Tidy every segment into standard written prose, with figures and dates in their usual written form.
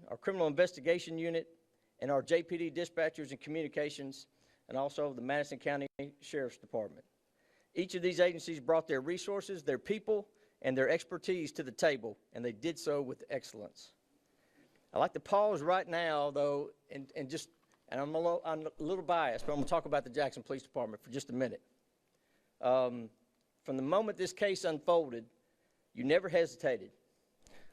our criminal investigation unit, and our JPD dispatchers and communications, and also the Madison County Sheriff's Department. Each of these agencies brought their resources, their people, and their expertise to the table, and they did so with excellence. I'd like to pause right now, though, and I'm a little biased, but I'm going to talk about the Jackson Police Department for just a minute. From the moment this case unfolded, you never hesitated.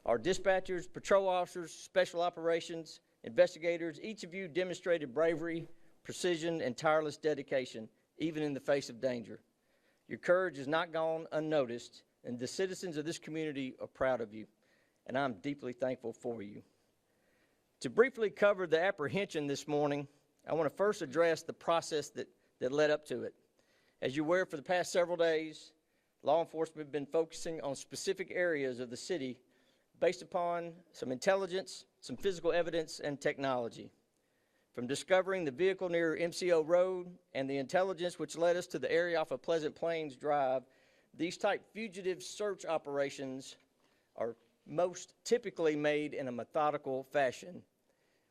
Our dispatchers, patrol officers, special operations, investigators, each of you demonstrated bravery, precision, and tireless dedication, even in the face of danger. Your courage has not gone unnoticed, and the citizens of this community are proud of you, and I'm deeply thankful for you. To briefly cover the apprehension this morning, I want to first address the process that led up to it. As you're aware, for the past several days, law enforcement have been focusing on specific areas of the city based upon some intelligence, some physical evidence, and technology. From discovering the vehicle near MCO Road and the intelligence which led us to the area off of Pleasant Plains Drive, these type fugitive search operations are most typically made in a methodical fashion.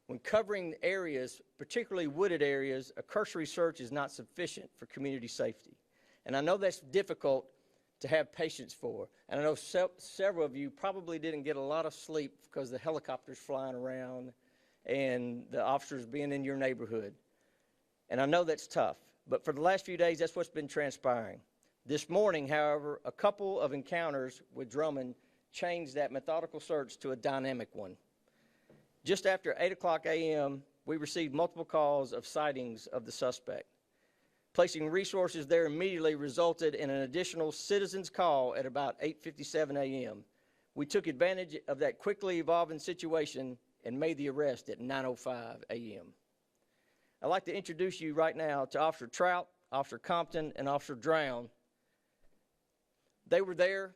When covering areas, particularly wooded areas, a cursory search is not sufficient for community safety. And I know that's difficult to have patience for. And I know several of you probably didn't get a lot of sleep because the helicopters flying around and the officers being in your neighborhood. And I know that's tough, but for the last few days, that's what's been transpiring. This morning, however, a couple of encounters with Drummond changed that methodical search to a dynamic one. Just after 8 o'clock a.m., we received multiple calls of sightings of the suspect. Placing resources there immediately resulted in an additional citizen's call at about 8:57 a.m. We took advantage of that quickly evolving situation and made the arrest at 9:05 a.m. I'd like to introduce you right now to Officer Trout, Officer Compton, and Officer Drown. They were there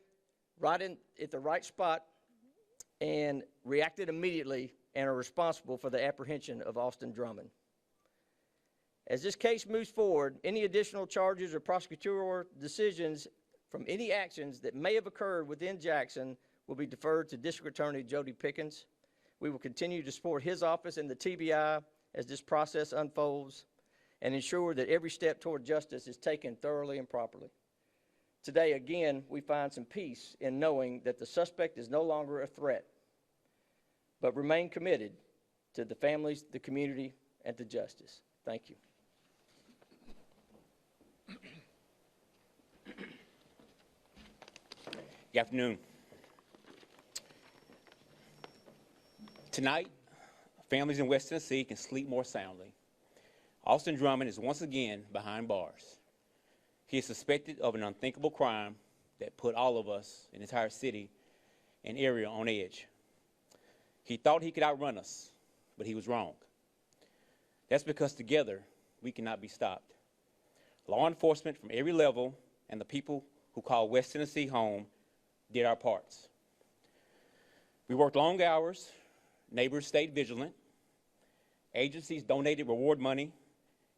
right at the right spot and reacted immediately and are responsible for the apprehension of Austin Drummond. As this case moves forward, any additional charges or prosecutorial decisions from any actions that may have occurred within Jackson will be deferred to District Attorney Jody Pickens. We will continue to support his office and the TBI as this process unfolds and ensure that every step toward justice is taken thoroughly and properly. Today, again, we find some peace in knowing that the suspect is no longer a threat, but remain committed to the families, the community, and to justice. Thank you. Good afternoon. Tonight, families in West Tennessee can sleep more soundly. Austin Drummond is once again behind bars. He is suspected of an unthinkable crime that put all of us, an entire city and area, on edge. He thought he could outrun us, but he was wrong. That's because together we cannot be stopped. Law enforcement from every level and the people who call West Tennessee home did our parts. We worked long hours, neighbors stayed vigilant, agencies donated reward money,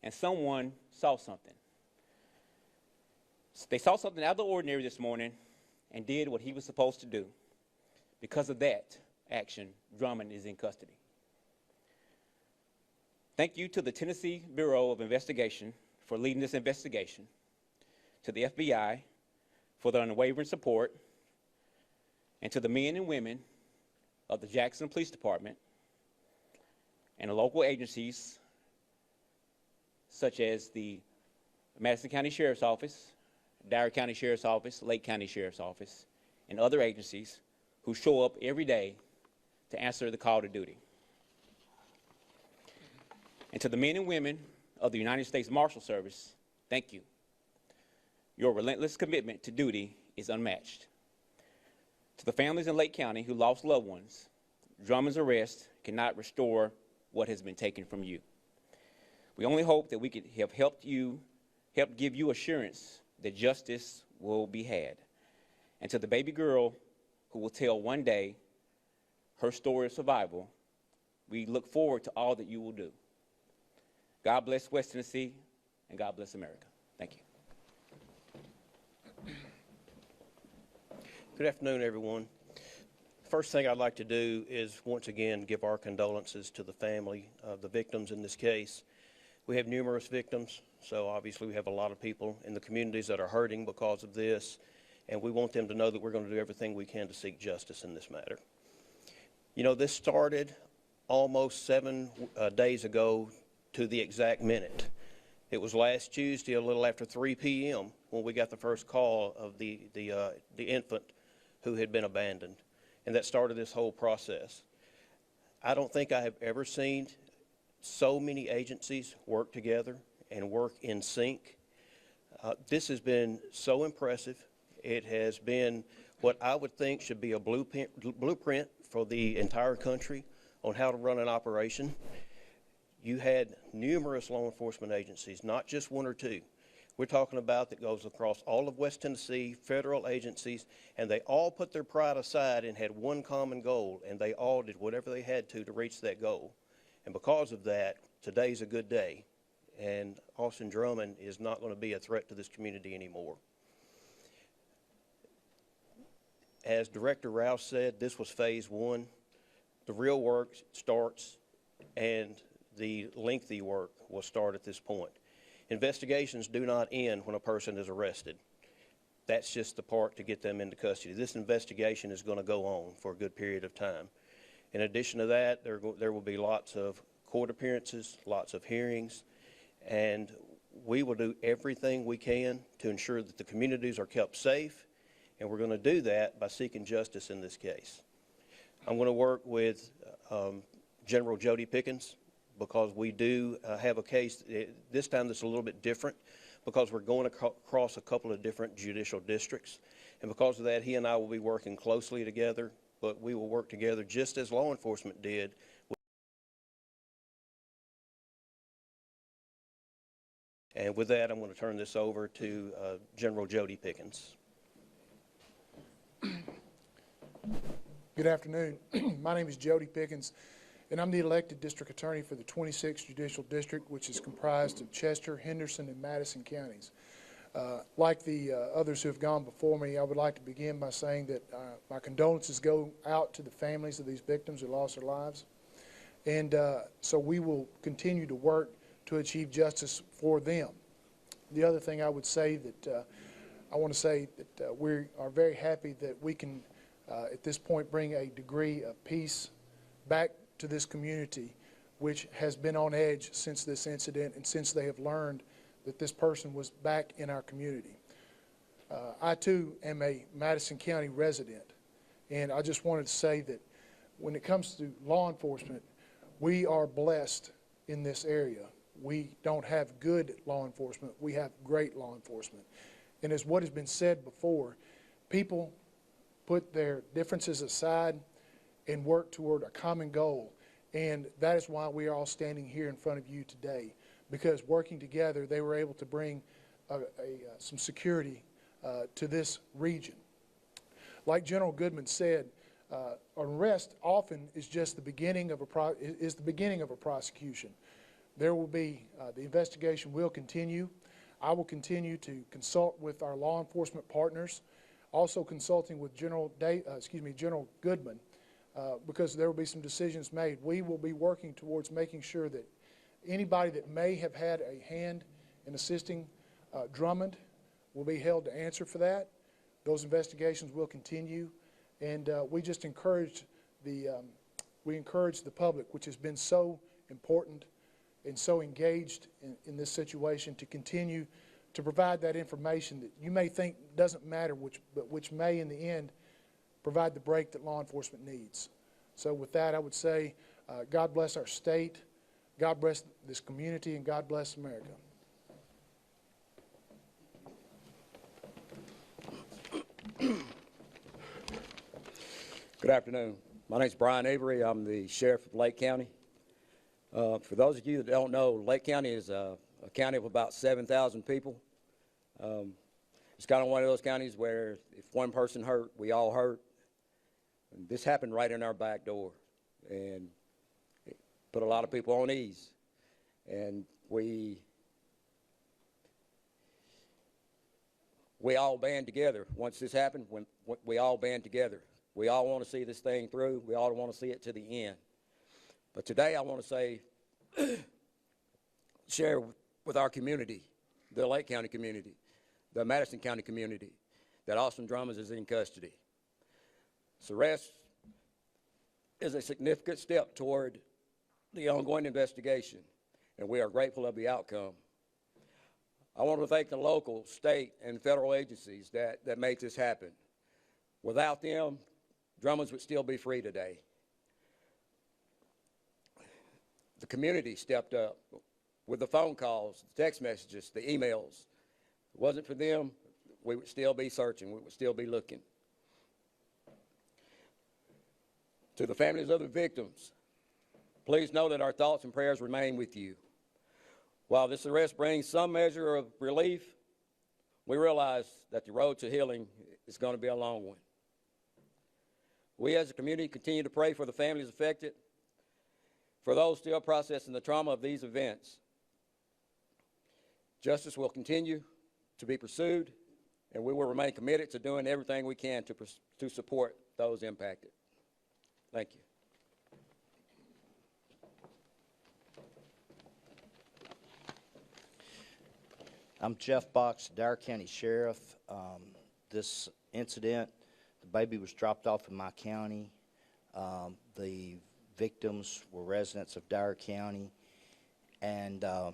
and someone saw something. They saw something out of the ordinary this morning and did what he was supposed to do. Because of that action, Drummond is in custody. Thank you to the Tennessee Bureau of Investigation for leading this investigation, to the FBI for their unwavering support, and to the men and women of the Jackson Police Department and the local agencies such as the Madison County Sheriff's Office, Dyer County Sheriff's Office, Lake County Sheriff's Office, and other agencies who show up every day to answer the call to duty. And to the men and women of the United States Marshal Service, thank you. Your relentless commitment to duty is unmatched. To the families in Lake County who lost loved ones, Drummond's arrest cannot restore what has been taken from you. We only hope that we could have helped give you assurance that justice will be had. And to the baby girl who will tell one day her story of survival, we look forward to all that you will do. God bless West Tennessee, and God bless America. Thank you. Good afternoon, everyone. First thing I'd like to do is once again give our condolences to the family of the victims in this case. We have numerous victims, so obviously we have a lot of people in the communities that are hurting because of this, and we want them to know that we're going to do everything we can to seek justice in this matter. You know, this started almost 7 days ago to the exact minute. It was last Tuesday, a little after 3 p.m., when we got the first call of the infant who had been abandoned, and that started this whole process. I don't think I have ever seen so many agencies work together and work in sync. This has been so impressive. It has been what I would think should be a blueprint for the entire country on how to run an operation. You had numerous law enforcement agencies, not just 1 or 2. We're talking about that goes across all of West Tennessee, federal agencies, and they all put their pride aside and had one common goal, and they all did whatever they had to reach that goal. And because of that, today's a good day, and Austin Drummond is not going to be a threat to this community anymore. As Director Rouse said, this was phase 1. The real work starts, and the lengthy work will start at this point. Investigations do not end when a person is arrested. That's just the part to get them into custody. This investigation is going to go on for a good period of time. In addition to that, there will be lots of court appearances, lots of hearings, and we will do everything we can to ensure that the communities are kept safe, and we're going to do that by seeking justice in this case. I'm going to work with General Jody Pickens, because we do have a case this time that's a little bit different, because we're going across a couple of different judicial districts. And because of that, he and I will be working closely together, but we will work together just as law enforcement did. And with that, I'm going to turn this over to General Jody Pickens. Good afternoon. My name is Jody Pickens, and I'm the elected district attorney for the 26th Judicial District, which is comprised of Chester, Henderson, and Madison counties. Like the others who have gone before me, I would like to begin by saying that my condolences go out to the families of these victims who lost their lives. And so we will continue to work to achieve justice for them. The other thing I would say that I want to say that we are very happy that we can, at this point, bring a degree of peace back to this community, which has been on edge since this incident and since they have learned that this person was back in our community. I too am a Madison County resident, and I just wanted to say that when it comes to law enforcement, we are blessed in this area. We don't have good law enforcement, we have great law enforcement. And as what has been said before, people put their differences aside and work toward a common goal. And that is why we are all standing here in front of you today, because working together, they were able to bring some security to this region. Like General Goodman said, arrest often is just the beginning of a prosecution. There will be, the investigation will continue. I will continue to consult with our law enforcement partners, also consulting with General Goodman, because there will be some decisions made. We will be working towards making sure that anybody that may have had a hand in assisting Drummond will be held to answer for that. Those investigations will continue, and we just encourage the public, which has been so important and so engaged in this situation, to continue to provide that information that you may think doesn't matter, but which may in the end provide the break that law enforcement needs. So with that, I would say God bless our state, God bless this community, and God bless America. Good afternoon. My name is Brian Avery. I'm the Sheriff of Lake County. For those of you that don't know, Lake County is a county of about 7,000 people. It's kind of one of those counties where if one person hurt, we all hurt. And this happened right in our back door, and it put a lot of people on ease. And we all band together. Once this happened, we all band together. We all want to see this thing through. We all want to see it to the end. But today I want to say, share with our community, the Lake County community, the Madison County community, that Austin Drummond is in custody. This arrest is a significant step toward the ongoing investigation, and we are grateful of the outcome. I want to thank the local, state, and federal agencies that made this happen. Without them, Drummonds would still be free today. The community stepped up with the phone calls, the text messages, the emails. If it wasn't for them, we would still be searching. We would still be looking. To the families of the victims, please know that our thoughts and prayers remain with you. While this arrest brings some measure of relief, we realize that the road to healing is going to be a long one. We as a community continue to pray for the families affected, for those still processing the trauma of these events. Justice will continue to be pursued, and we will remain committed to doing everything we can to support those impacted. Thank you. I'm Jeff Box, Dyer County Sheriff. This incident, the baby was dropped off in my county. The victims were residents of Dyer County. And I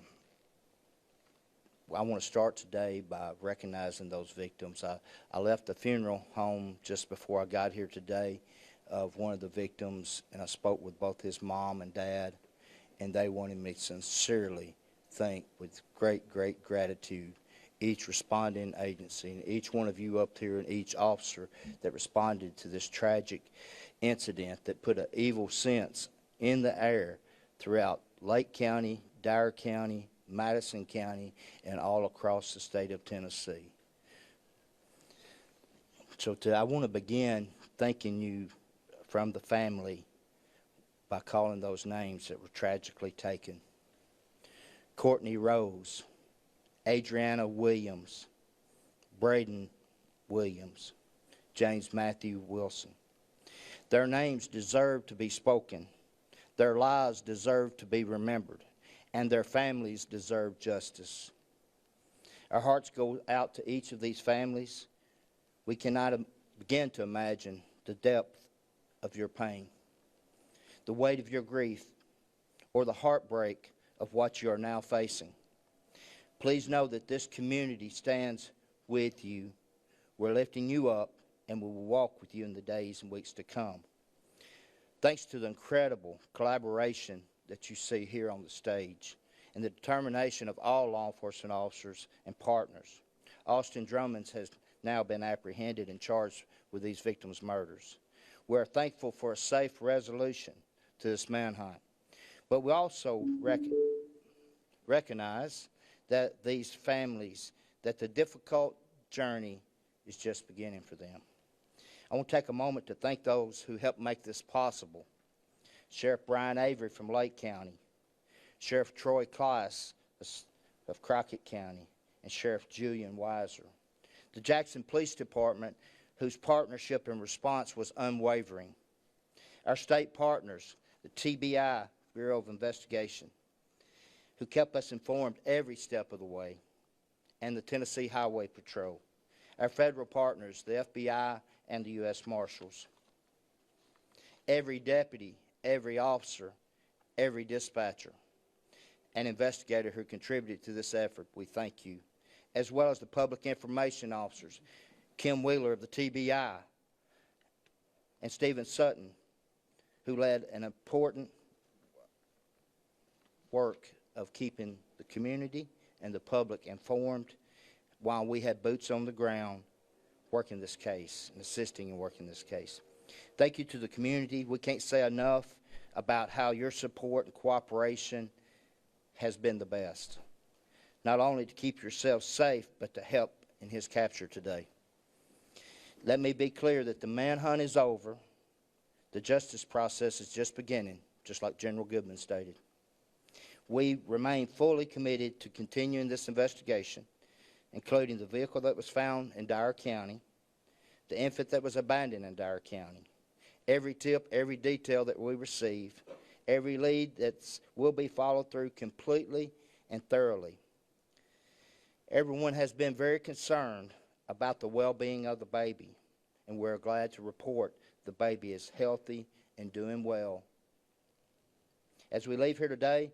want to start today by recognizing those victims. I left the funeral home just before I got here today of one of the victims, and I spoke with both his mom and dad, and they wanted me to sincerely thank with great, great gratitude each responding agency and each one of you up here and each officer that responded to this tragic incident that put an evil sense in the air throughout Lake County, Dyer County, Madison County, and all across the state of Tennessee. So I want to begin thanking you from the family by calling those names that were tragically taken. Courtney Rose, Adriana Williams, Braden Williams, James Matthew Wilson. Their names deserve to be spoken. Their lives deserve to be remembered, and their families deserve justice. Our hearts go out to each of these families. We cannot begin to imagine the depth of your pain, the weight of your grief, or the heartbreak of what you are now facing. Please know that this community stands with you. We're lifting you up, and we will walk with you in the days and weeks to come. Thanks to the incredible collaboration that you see here on the stage and the determination of all law enforcement officers and partners, Austin Drummond has now been apprehended and charged with these victims' murders. We are thankful for a safe resolution to this manhunt, but we also recognize that these families, that the difficult journey is just beginning for them. I want to take a moment to thank those who helped make this possible. Sheriff Brian Avery from Lake County, Sheriff Troy Kleiss of Crockett County, and Sheriff Julian Weiser. The Jackson Police Department, whose partnership and response was unwavering. Our state partners, the TBI, Bureau of Investigation, who kept us informed every step of the way, and the Tennessee Highway Patrol. Our federal partners, the FBI and the U.S. Marshals. Every deputy, every officer, every dispatcher, and investigator who contributed to this effort, we thank you, as well as the public information officers, Kim Wheeler of the TBI, and Stephen Sutton, who led an important work of keeping the community and the public informed while we had boots on the ground working this case and assisting in working this case. Thank you to the community. We can't say enough about how your support and cooperation has been the best, not only to keep yourselves safe, but to help in his capture today. Let me be clear that the manhunt is over. The justice process is just beginning, just like General Goodman stated. We remain fully committed to continuing this investigation, including the vehicle that was found in Dyer County, the infant that was abandoned in Dyer County. Every tip, every detail that we receive, every lead that will be followed through completely and thoroughly. Everyone has been very concerned about the well-being of the baby, and we're glad to report the baby is healthy and doing well. As we leave here today,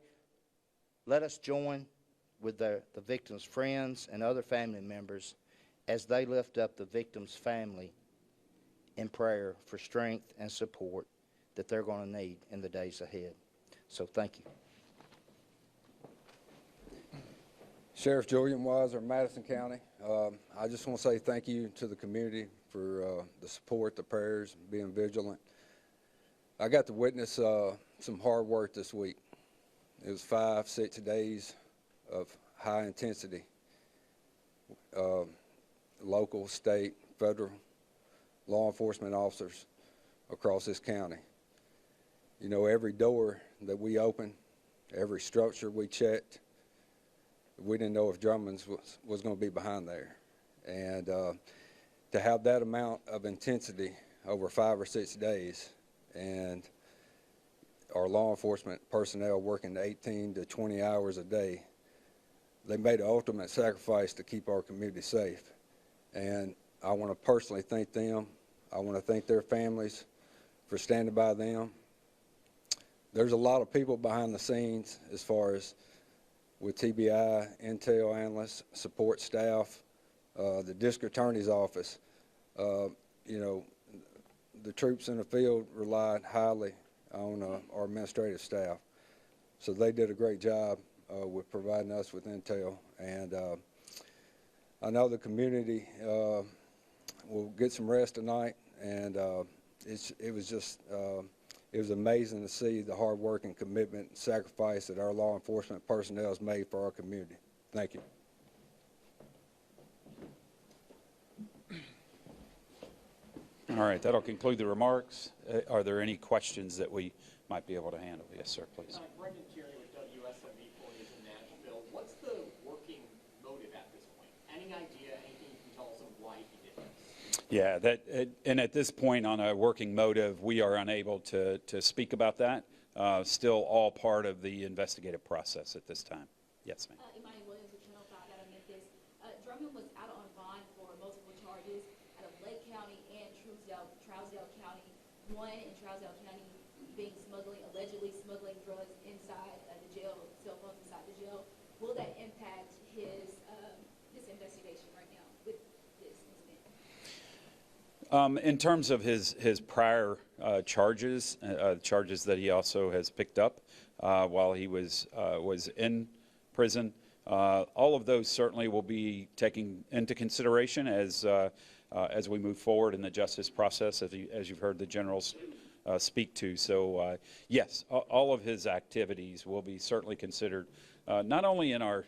let us join with the victim's friends and other family members as they lift up the victim's family in prayer for strength and support that they're going to need in the days ahead. So thank you. Sheriff Julian Weiser, Madison County. I just want to say thank you to the community for the support, the prayers, being vigilant. I got to witness some hard work this week. It was 5-6 days of high intensity, local, state, federal law enforcement officers across this county. You know, every door that we opened, every structure we checked, we didn't know if Drummond's was going to be behind there. And to have that amount of intensity over 5 or 6 days, and our law enforcement personnel working 18 to 20 hours a day, they made an ultimate sacrifice to keep our community safe. And I want to personally thank them. I want to thank their families for standing by them. There's a lot of people behind the scenes as far as with TBI, intel analysts, support staff, the district attorney's office. You know, the troops in the field relied highly on our administrative staff. So they did a great job with providing us with intel. And I know the community will get some rest tonight. And it was amazing to see the hard work and commitment and sacrifice that our law enforcement personnel has made for our community. Thank you. All right, that'll conclude the remarks. Are there any questions that we might be able to handle? Yes, sir, please. Brendan Tierney with WSMV 40 is in Nashville. What's the working motive at this point? Any idea, anything you can tell us of why he did this? Yeah, and at this point on a working motive, we are unable to speak about that. Still all part of the investigative process at this time. Yes, ma'am. Williams with Channel 5 out of Memphis. Drummond was out on bond for multiple charges out of Lake County and Trousdale County. One in Trousdale County being allegedly smuggling drugs inside the jail, cell phones inside the jail. Will that impact his investigation right now with this incident? In terms of his prior charges, charges that he also has picked up while he was in prison, all of those certainly will be taken into consideration as we move forward in the justice process, as you've heard the generals speak to. So yes, all of his activities will be certainly considered, not only in our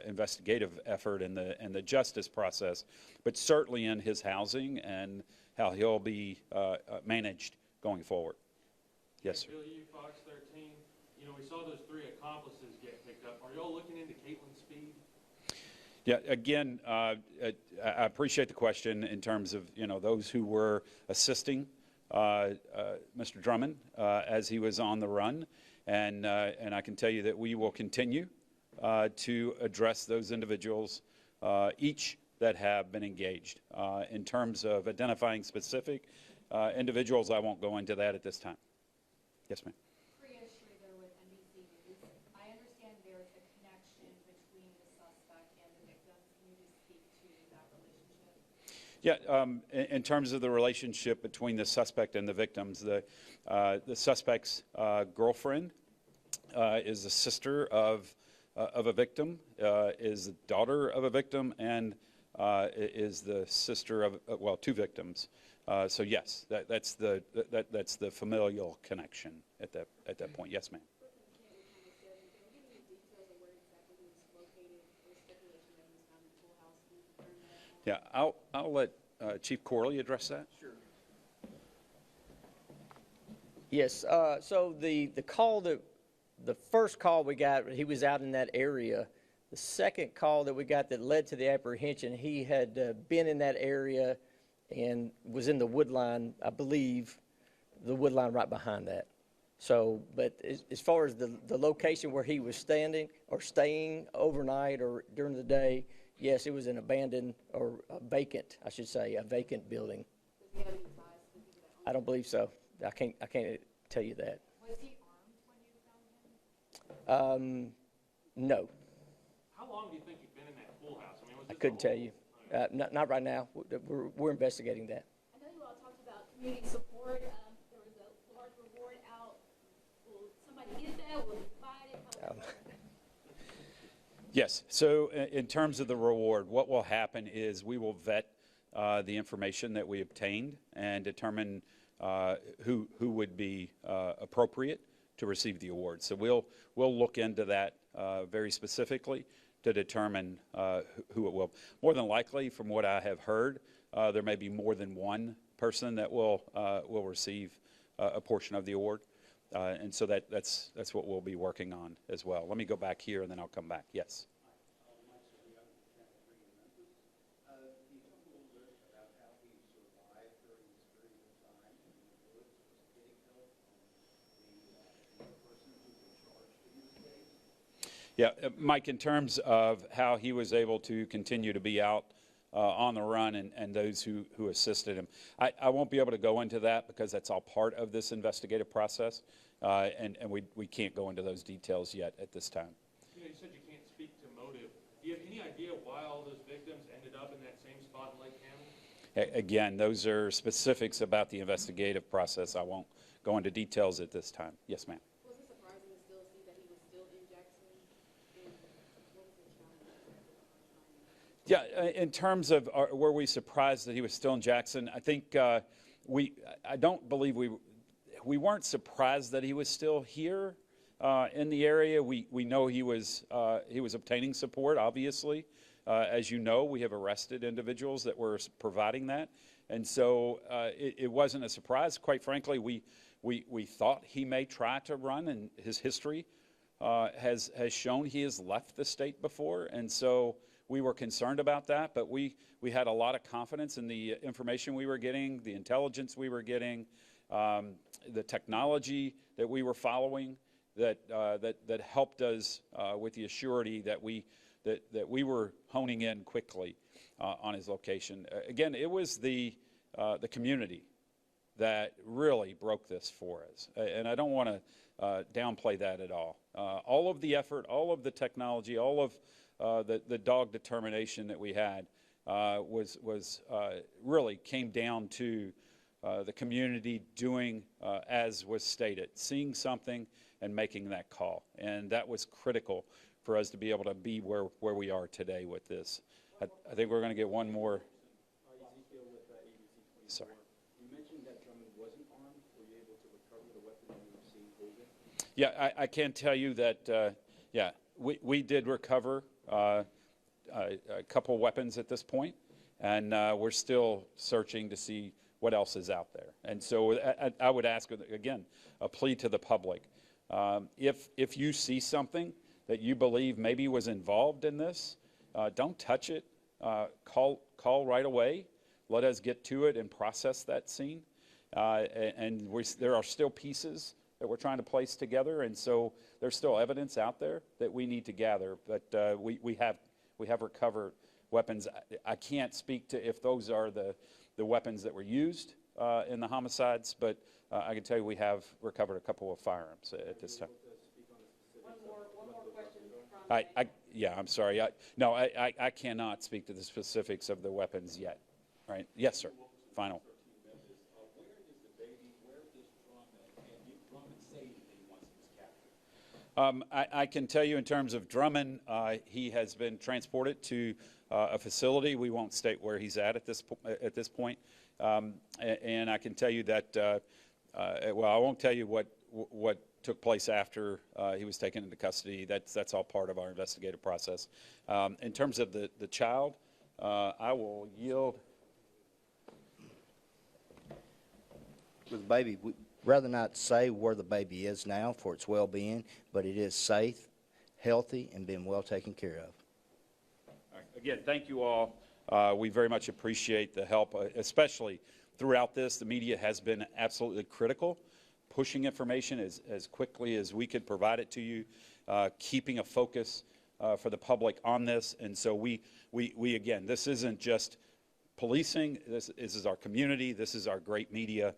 investigative effort and the justice process, but certainly in his housing and how he'll be managed going forward. Yes, sir. Bill, you Fox 13. You know, we saw those 3 accomplices get picked up. Are y'all looking into Caitlin's speed? Yeah, again, I appreciate the question in terms of, you know, those who were assisting Mr. Drummond as he was on the run. And I can tell you that we will continue to address those individuals, each that have been engaged. In terms of identifying specific individuals, I won't go into that at this time. Yes, ma'am. I understand there is a connection between the suspect and the victim. Can you just speak to that relationship? Yeah, in terms of the relationship between the suspect and the victims, the suspect's girlfriend is the sister of a victim, is the daughter of a victim, and is the sister of, well, 2 victims. So yes, that's the familial connection at that point. Yes, ma'am. Yeah, I'll let Chief Corley address that. Sure. Yes, so the first call we got, he was out in that area. The second call that we got that led to the apprehension, he had been in that area and was in the wood line, I believe, the wood line right behind that. So, but as far as the location where he was standing or staying overnight or during the day, yes, it was an abandoned or a vacant, I should say, a vacant building. Does he have any ties to people that own I don't believe so. I can't tell you that. it? Was he armed when you found him? No, How long do you think you've been in that pool house? I mean, was I this couldn't the tell whole- you. Not right now. We're investigating that. I know you all talked about community support. There was a large reward out. Will somebody get that? Will you divide it? How will it work? Yes, so in terms of the reward, what will happen is we will vet the information that we obtained and determine who would be appropriate to receive the award. So we'll look into that very specifically to determine who it will. More than likely, from what I have heard, there may be more than one person that will receive a portion of the award. And so that's what we'll be working on as well. Let me go back here and then I'll come back. Yes. Yeah, Mike, in terms of how he was able to continue to be out on the run and those who assisted him, I won't be able to go into that because that's all part of this investigative process, and we can't go into those details yet at this time. You know, you said you can't speak to motive. Do you have any idea why all those victims ended up in that same spot in Lake County? Again, those are specifics about the investigative process. I won't go into details at this time. Yes, ma'am. Was it surprising to still see that he was still in Jackson? And what was the challenge? Yeah, in terms of were we surprised that he was still in Jackson? I think I don't believe we weren't surprised that he was still here in the area. We know he was obtaining support, obviously. As you know, we have arrested individuals that were providing that. And so it wasn't a surprise. Quite frankly, we thought he may try to run, and his history has shown he has left the state before. And so we were concerned about that, but we had a lot of confidence in the information we were getting, the intelligence we were getting, the technology that we were following that helped us with the assurity that we were honing in quickly on his location. Again, it was the community that really broke this for us, and I don't want to downplay that at all. All of the effort, all of the technology, all of the dogged determination that we had was really came down to the community doing as was stated, seeing something and making that call, and that was critical for us to be able to be where we are today with this. I think we're going to get one more. Sorry. You mentioned that Drummond wasn't armed. Were you able to recover the weapon you were seen holding? Yeah, I can tell you that, yeah, we did recover a couple weapons at this point, and we're still searching to see what else is out there. And so I would ask, again, a plea to the public. If you see something that you believe maybe was involved in this, don't touch it. Call right away. Let us get to it and process that scene. And there are still pieces that we're trying to place together, and so there's still evidence out there that we need to gather. But we have recovered weapons. I can't speak to if those are the weapons that were used in the homicides, but I can tell you we have recovered a couple of firearms at this time. One more question. Yeah, I'm sorry. I cannot speak to the specifics of the weapons yet. Right? Yes, sir. Final. Where is the baby? Where is Drummond? And did Drummond say anything once he was captured? I can tell you in terms of Drummond, he has been transported to a facility. We won't state where he's at this point. And I can tell you that, well, I won't tell you what took place after he was taken into custody. That's all part of our investigative process. In terms of the child, I will yield. With the baby, we'd rather not say where the baby is now for its well-being, but it is safe, healthy, and being well taken care of. Again, thank you all We very much appreciate the help, especially throughout this. The media has been absolutely critical, pushing information as quickly as we could provide it to you, keeping a focus for the public on this. And so we again, this isn't just policing, this is our community, this is our great media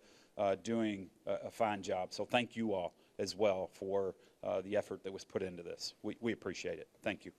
doing a fine job. So thank you all as well for the effort that was put into this. We appreciate it. Thank you.